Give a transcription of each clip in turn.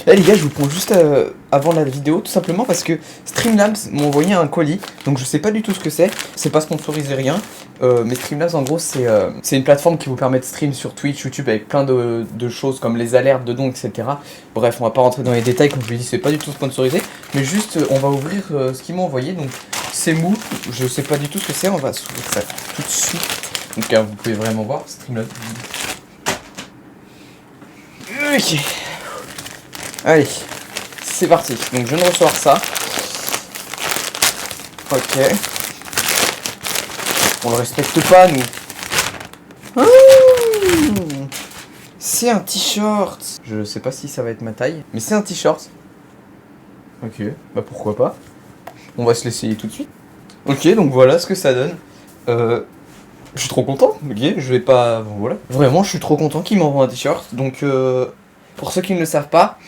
Là les gars, je vous prends juste avant la vidéo, tout simplement parce que Streamlabs m'a envoyé un colis, donc je sais pas du tout ce que c'est pas sponsorisé rien, mais Streamlabs en gros c'est une plateforme qui vous permet de stream sur Twitch, YouTube avec plein de choses comme les alertes de dons, etc. Bref, on va pas rentrer dans les détails, comme je vous l'ai dit, c'est pas du tout sponsorisé, mais juste on va ouvrir ce qu'ils m'ont envoyé, donc c'est mou, je sais pas du tout ce que c'est, on va s'ouvrir ça tout de suite, donc vous pouvez vraiment voir, Streamlabs. Ok. Allez, c'est parti. Donc je viens de recevoir ça. Ok. On le respecte pas, nous. C'est un t-shirt. Je sais pas si ça va être ma taille, mais c'est un t-shirt. Ok, bah pourquoi pas. On va se l'essayer tout de suite. Ok, donc voilà ce que ça donne. Je suis trop content, ok, je vais pas... Voilà. Vraiment, je suis trop content qu'ils m'envoient un t-shirt. Donc, pour ceux qui ne le savent pas,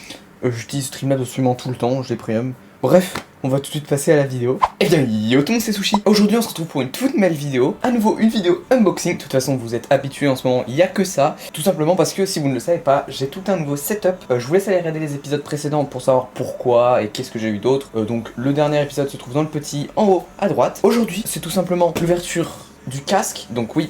j'utilise Streamlabs absolument tout le temps, j'ai Premium. Bref, on va tout de suite passer à la vidéo. Eh bien, yo tout le monde, c'est Sushi. Aujourd'hui, on se retrouve pour une toute nouvelle vidéo. À nouveau, une vidéo unboxing. De toute façon, vous êtes habitués en ce moment, il n'y a que ça. Tout simplement parce que, si vous ne le savez pas, j'ai tout un nouveau setup. Je vous laisse aller regarder les épisodes précédents pour savoir pourquoi et qu'est-ce que j'ai eu d'autre. Donc, le dernier épisode se trouve dans le petit en haut à droite. Aujourd'hui, c'est tout simplement l'ouverture du casque, donc oui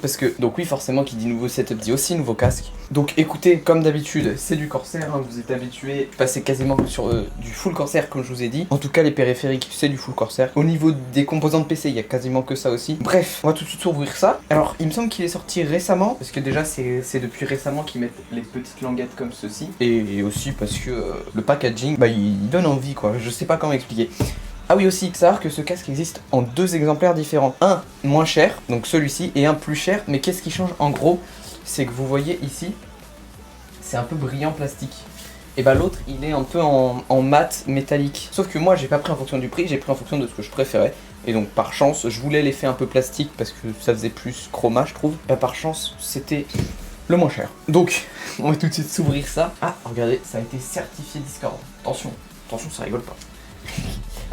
forcément qui dit nouveau setup dit aussi nouveau casque. Donc écoutez, comme d'habitude c'est du Corsair, hein, vous êtes habitués, passez quasiment sur du full Corsair comme je vous ai dit. En tout cas les périphériques c'est du full Corsair. Au niveau des composants de PC il y a quasiment que ça aussi. Bref, on va tout de suite ouvrir ça. Alors il me semble qu'il est sorti récemment, parce que déjà c'est depuis récemment qu'ils mettent les petites languettes comme ceci. Et aussi parce que le packaging, bah il donne envie quoi, je sais pas comment expliquer. Ah oui aussi, savoir que ce casque existe en deux exemplaires différents. Un moins cher, donc celui-ci, et un plus cher. Mais qu'est-ce qui change en gros? C'est que vous voyez ici, c'est un peu brillant plastique. Et bah l'autre, il est un peu en mat métallique. Sauf que moi, j'ai pas pris en fonction du prix, j'ai pris en fonction de ce que je préférais. Et donc par chance, je voulais l'effet un peu plastique parce que ça faisait plus chroma, je trouve. Bah par chance, c'était le moins cher. Donc, on va tout de suite s'ouvrir ça. Ah, regardez, ça a été certifié Discord. Attention, attention, ça rigole pas.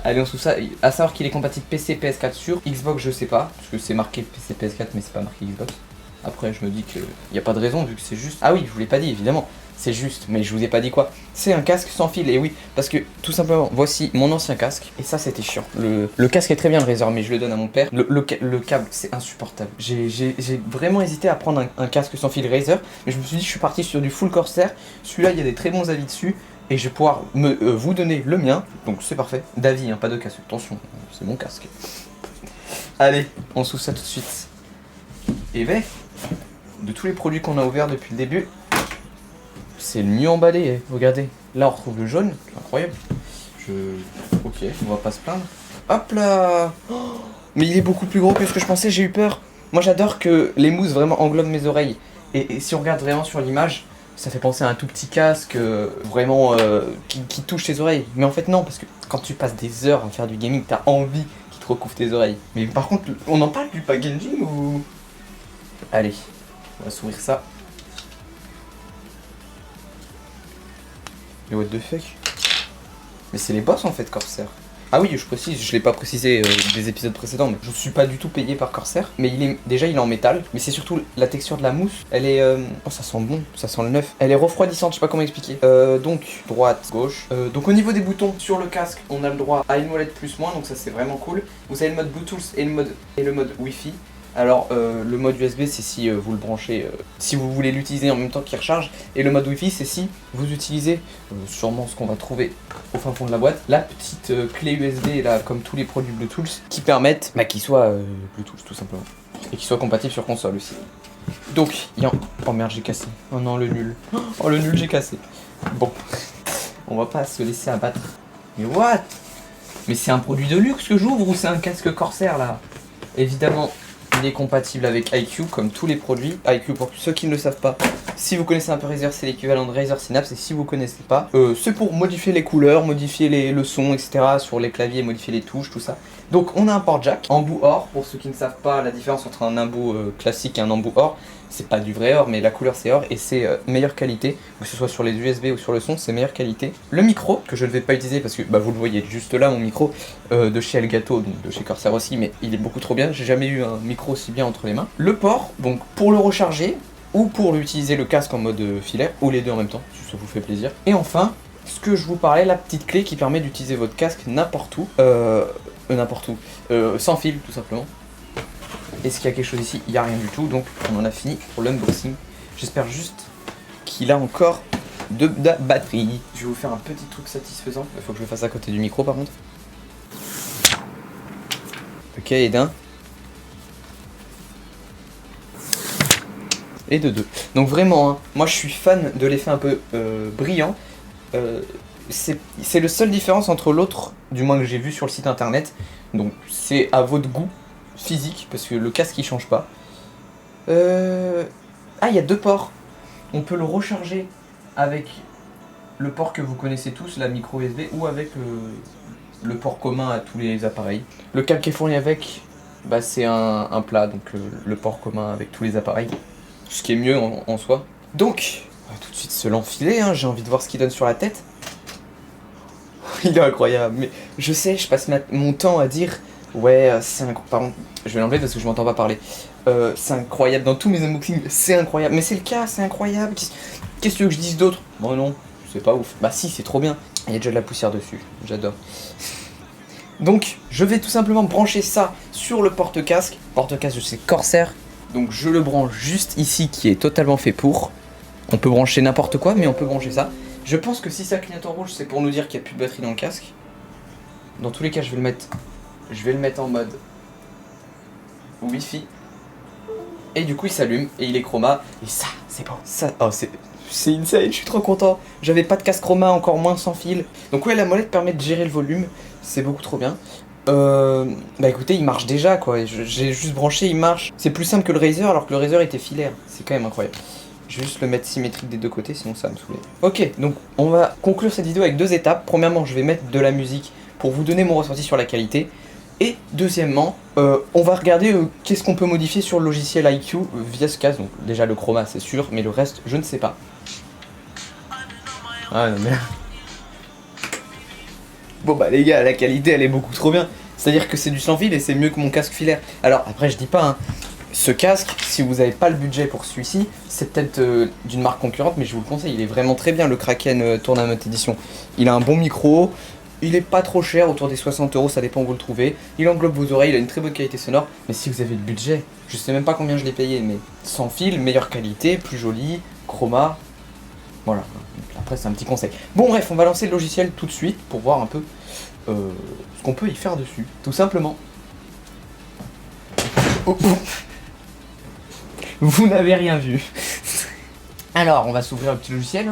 Allez, on trouve ça, à savoir qu'il est compatible PC, PS4 sur Xbox, je sais pas, parce que c'est marqué PC, PS4, mais c'est pas marqué Xbox. Après, je me dis qu'il n'y a pas de raison, vu que c'est juste... Ah oui, je vous l'ai pas dit, évidemment, c'est juste, mais je vous ai pas dit quoi. C'est un casque sans fil, et oui, parce que, tout simplement, voici mon ancien casque, et ça, c'était chiant. Le casque est très bien, le Razer, mais je le donne à mon père. Le câble, c'est insupportable. J'ai vraiment hésité à prendre un casque sans fil Razer, mais je me suis dit, je suis parti sur du full Corsair. Celui-là, il y a des très bons avis dessus. Et je vais pouvoir vous donner le mien, donc c'est parfait. D'avis, hein, pas de casque, attention, c'est mon casque. Allez, on s'ouvre ça tout de suite. Et ben, de tous les produits qu'on a ouverts depuis le début, c'est le mieux emballé, hein. Regardez, là on retrouve le jaune, c'est incroyable. Ok, on va pas se plaindre. Hop là, oh, mais il est beaucoup plus gros que ce que je pensais, j'ai eu peur. Moi j'adore que les mousses vraiment englobent mes oreilles. Et si on regarde vraiment sur l'image, ça fait penser à un tout petit casque vraiment qui touche tes oreilles. Mais en fait non, parce que quand tu passes des heures à faire du gaming, t'as envie qu'il te recouvre tes oreilles. Mais par contre, on en parle du packaging ou... Allez, on va s'ouvrir ça. Mais what the fuck? Mais c'est les boss en fait, Corsair. Ah oui, je précise, je l'ai pas précisé des épisodes précédents, mais je suis pas du tout payé par Corsair. Mais il est en métal, mais c'est surtout la texture de la mousse. Elle est... Oh, ça sent bon, ça sent le neuf. Elle est refroidissante, je sais pas comment expliquer. Donc, droite, gauche. Donc au niveau des boutons, sur le casque, on a le droit à une molette plus-moins, donc ça c'est vraiment cool. Vous avez le mode Bluetooth et le mode Wi-Fi. Alors le mode USB c'est si vous le branchez, si vous voulez l'utiliser en même temps qu'il recharge. Et le mode Wi-Fi c'est si vous utilisez sûrement ce qu'on va trouver au fin fond de la boîte, la petite clé USB là comme tous les produits Bluetooth qui permettent qu'il soit Bluetooth tout simplement. Et qu'il soit compatible sur console aussi. Donc, oh merde j'ai cassé, oh non le nul, oh le nul j'ai cassé. Bon, on va pas se laisser abattre. Mais what? Mais c'est un produit de luxe que j'ouvre ou c'est un casque Corsair là? Évidemment. Il est compatible avec iQOO comme tous les produits. iQOO pour ceux qui ne le savent pas. Si vous connaissez un peu Razer, c'est l'équivalent de Razer Synapse. Et si vous connaissez pas, c'est pour modifier les couleurs, modifier le son, etc. sur les claviers, modifier les touches, tout ça. Donc on a un port jack, embout or. Pour ceux qui ne savent pas la différence entre un embout classique et un embout or. C'est pas du vrai or, mais la couleur c'est or et c'est meilleure qualité. Que ce soit sur les USB ou sur le son, c'est meilleure qualité. Le micro, que je ne vais pas utiliser parce que vous le voyez juste là, mon micro de chez Elgato, donc de chez Corsair aussi, mais il est beaucoup trop bien. J'ai jamais eu un micro aussi bien entre les mains. Le port, donc pour le recharger ou pour utiliser le casque en mode filaire, ou les deux en même temps, si ça vous fait plaisir. Et enfin, ce que je vous parlais, la petite clé qui permet d'utiliser votre casque n'importe où, sans fil tout simplement. Est-ce qu'il y a quelque chose ici? Il n'y a rien du tout, donc on en a fini pour l'unboxing. J'espère juste qu'il a encore de la batterie. Je vais vous faire un petit truc satisfaisant. Il faut que je le fasse à côté du micro par contre. Ok, et d'un. Et de deux. Donc vraiment, hein, moi je suis fan de l'effet un peu brillant. C'est le seule différence entre l'autre, du moins que j'ai vu sur le site internet. Donc c'est à votre goût physique, parce que le casque il change pas. Ah, il y a deux ports. On peut le recharger avec le port que vous connaissez tous, la micro USB, ou avec le port commun à tous les appareils. Le câble qui est fourni avec, bah, c'est un plat, donc le port commun avec tous les appareils. Ce qui est mieux en soi. Donc, on va tout de suite se l'enfiler, hein. J'ai envie de voir ce qu'il donne sur la tête. Il est incroyable, mais je sais, je passe mon temps à dire ouais, c'est incroyable. Pardon, je vais l'enlever parce que je m'entends pas parler. C'est incroyable, dans tous mes unboxings, c'est incroyable. Mais c'est le cas, c'est incroyable. Qu'est-ce que tu veux que je dise d'autre? Bon, non, c'est pas ouf. Bah, si, c'est trop bien. Il y a déjà de la poussière dessus, j'adore. Donc, je vais tout simplement brancher ça sur le porte-casque. Porte-casque de chez Corsair. Donc, je le branche juste ici, qui est totalement fait pour. On peut brancher n'importe quoi, mais on peut brancher ça. Je pense que si ça clignote en rouge, c'est pour nous dire qu'il n'y a plus de batterie dans le casque. Dans tous les cas, je vais le mettre en mode Wi-Fi. Et du coup, il s'allume et il est chroma. Et ça, c'est bon. Ça, oh, c'est insane, je suis trop content. J'avais pas de casque chroma, encore moins sans fil. Donc ouais, la molette permet de gérer le volume. C'est beaucoup trop bien. Bah écoutez, il marche déjà quoi. J'ai juste branché, il marche. C'est plus simple que le Razer alors que le Razer était filaire. C'est quand même incroyable. Je vais juste le mettre symétrique des deux côtés, sinon ça va me saouler. Ok, donc on va conclure cette vidéo avec deux étapes. Premièrement, je vais mettre de la musique pour vous donner mon ressenti sur la qualité. Et deuxièmement, on va regarder qu'est-ce qu'on peut modifier sur le logiciel iQ via ce casque. Donc déjà le chroma c'est sûr, mais le reste je ne sais pas. Ah non mais... Bon bah les gars, la qualité elle est beaucoup trop bien. C'est-à-dire que c'est du sans fil et c'est mieux que mon casque filaire. Alors après je dis pas, hein, ce casque, si vous n'avez pas le budget pour celui-ci, c'est peut-être d'une marque concurrente, mais je vous le conseille, il est vraiment très bien, le Kraken Tournament Edition. Il a un bon micro, il est pas trop cher, autour des 60 €, ça dépend où vous le trouvez. Il englobe vos oreilles, il a une très bonne qualité sonore, mais si vous avez le budget, je sais même pas combien je l'ai payé, mais sans fil, meilleure qualité, plus joli, chroma, voilà. Après c'est un petit conseil. Bon bref, on va lancer le logiciel tout de suite pour voir un peu ce qu'on peut y faire dessus, tout simplement. Oh, oh. Vous n'avez rien vu. Alors, on va s'ouvrir le petit logiciel.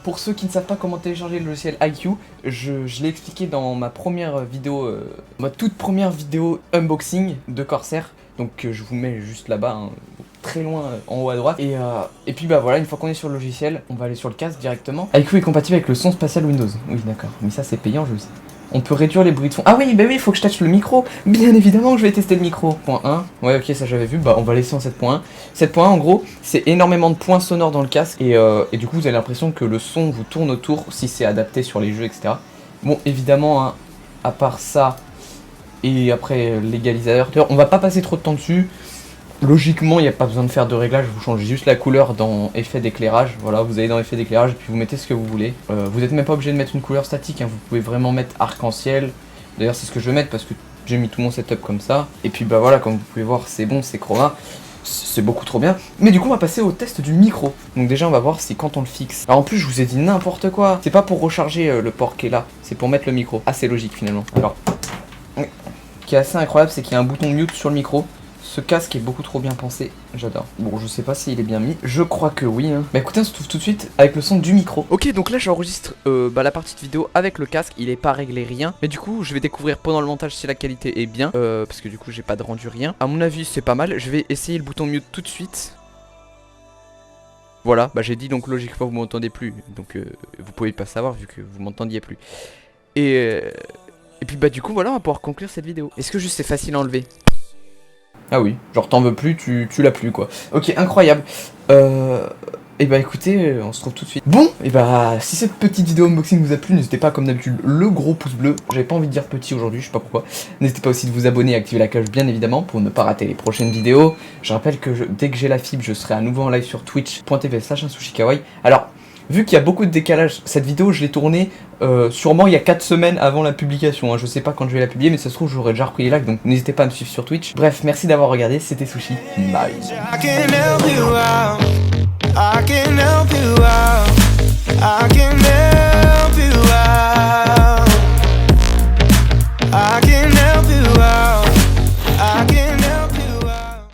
Pour ceux qui ne savent pas comment télécharger le logiciel iQ, je l'ai expliqué dans ma première vidéo, ma toute première vidéo unboxing de Corsair. Donc je vous mets juste là-bas, hein, très loin en haut à droite. Et puis bah voilà, une fois qu'on est sur le logiciel, on va aller sur le casque directement. iQ est compatible avec le son spatial Windows. Oui d'accord, mais ça c'est payant je le sais. On peut réduire les bruits de fond. Ah oui, bah oui, il faut que je tâche le micro. Bien évidemment que je vais tester le micro. Point 1. Ouais, ok, ça j'avais vu. Bah, on va laisser en 7.1. 7.1, en gros, c'est énormément de points sonores dans le casque. Et du coup, vous avez l'impression que le son vous tourne autour si c'est adapté sur les jeux, etc. Bon, évidemment, hein, à part ça, et après l'égalisateur, on va pas passer trop de temps dessus. Logiquement, il n'y a pas besoin de faire de réglage, vous changez juste la couleur dans effet d'éclairage. Voilà, vous allez dans effet d'éclairage et puis vous mettez ce que vous voulez. Vous n'êtes même pas obligé de mettre une couleur statique, hein. Vous pouvez vraiment mettre arc-en-ciel. D'ailleurs, c'est ce que je vais mettre parce que j'ai mis tout mon setup comme ça. Et puis bah voilà, comme vous pouvez voir, c'est bon, c'est chroma. C'est beaucoup trop bien. Mais du coup, on va passer au test du micro. Donc déjà, on va voir si quand on le fixe... Alors en plus, je vous ai dit n'importe quoi. C'est pas pour recharger le port qui est là, c'est pour mettre le micro. Assez logique finalement. Alors, ce qui est assez incroyable, c'est qu'il y a un bouton mute sur le micro. Ce casque est beaucoup trop bien pensé, j'adore. Bon, je sais pas s'il est bien mis, je crois que oui, hein. Bah écoutez, on se trouve tout de suite avec le son du micro. Ok, donc là j'enregistre la partie de vidéo avec le casque, il est pas réglé rien. Mais du coup, je vais découvrir pendant le montage si la qualité est bien, parce que du coup j'ai pas de rendu rien. À mon avis, c'est pas mal, je vais essayer le bouton mute tout de suite. Voilà, bah j'ai dit donc logiquement vous m'entendez plus, donc vous pouvez pas savoir vu que vous m'entendiez plus. Et puis bah du coup voilà, on va pouvoir conclure cette vidéo. Est-ce que juste c'est facile à enlever ? Ah oui, genre t'en veux plus, tu l'as plus quoi. Ok, incroyable. Et bah écoutez, on se retrouve tout de suite. Bon, et bah si cette petite vidéo unboxing vous a plu, n'hésitez pas comme d'habitude le gros pouce bleu. J'avais pas envie de dire petit aujourd'hui, je sais pas pourquoi. N'hésitez pas aussi de vous abonner et activer la cloche bien évidemment pour ne pas rater les prochaines vidéos. Je rappelle que dès que j'ai la fibre, je serai à nouveau en live sur twitch.tv/unsushikawaii. Alors, Vu qu'il y a beaucoup de décalage, cette vidéo je l'ai tournée sûrement il y a 4 semaines avant la publication, hein. Je sais pas quand je vais la publier, mais ça se trouve j'aurais déjà repris les lives, donc n'hésitez pas à me suivre sur Twitch. Bref, merci d'avoir regardé, c'était Sushi, bye.